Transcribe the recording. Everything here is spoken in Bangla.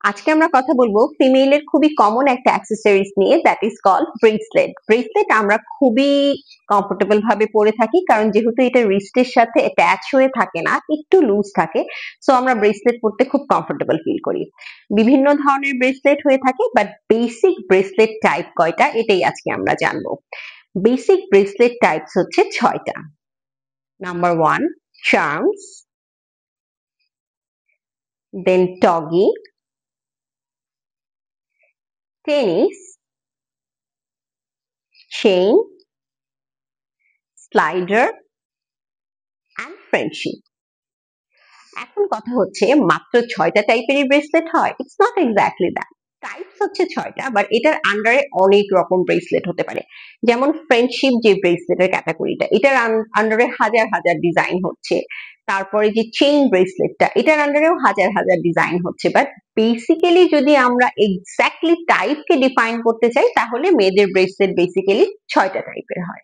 আজকে আমরা কথা বলবো ফিমেলের খুবই কমন একটা অ্যাক্সেসরিজ নিয়ে, that is called bracelet. Bracelet আমরা খুবই কমফোর্টেবল ভাবে পরে থাকি, কারণ যেহেতু এটা রিস্টের সাথে অ্যাটাচ হয়ে থাকে না, একটু লুজ থাকে, সো আমরা ব্রেসলেট পরতে খুব কমফোর্টেবল ফিল করি। বিভিন্ন ধরনের ব্রেসলেট হয়ে থাকে, বাট বেসিক ব্রেসলেট টাইপ কয়টা এটাই আজকে আমরা জানবো। বেসিক ব্রেসলেট টাইপস হচ্ছে 6টা। Number 1, charms, then toggle, tennis, chain, slider and friendship. এখন কথা হচ্ছে মাত্র 6টা টাইপেরই ব্রেসলেট হয়? It's not exactly that. Types হচ্ছে 6টা, বাট এটার আন্ডারে অনেক রকম ব্রেসলেট হতে পারে। যেমন ফ্রেন্ডশিপ যে ব্রেসলেটের ক্যাটাগরিটা, এটার আন্ডারে হাজার হাজার ডিজাইন হচ্ছে। তারপরে যে চেইন ব্রেসলেটটা, এটার আন্ডারেও হাজার হাজার ডিজাইন হচ্ছে। বাট বেসিক্যালি যদি আমরা এক্স্যাক্টলি টাইপকে ডিফাইন করতে চাই, তাহলে মেয়েদের ব্রেসলেট বেসিক্যালি 6টা টাইপের হয়।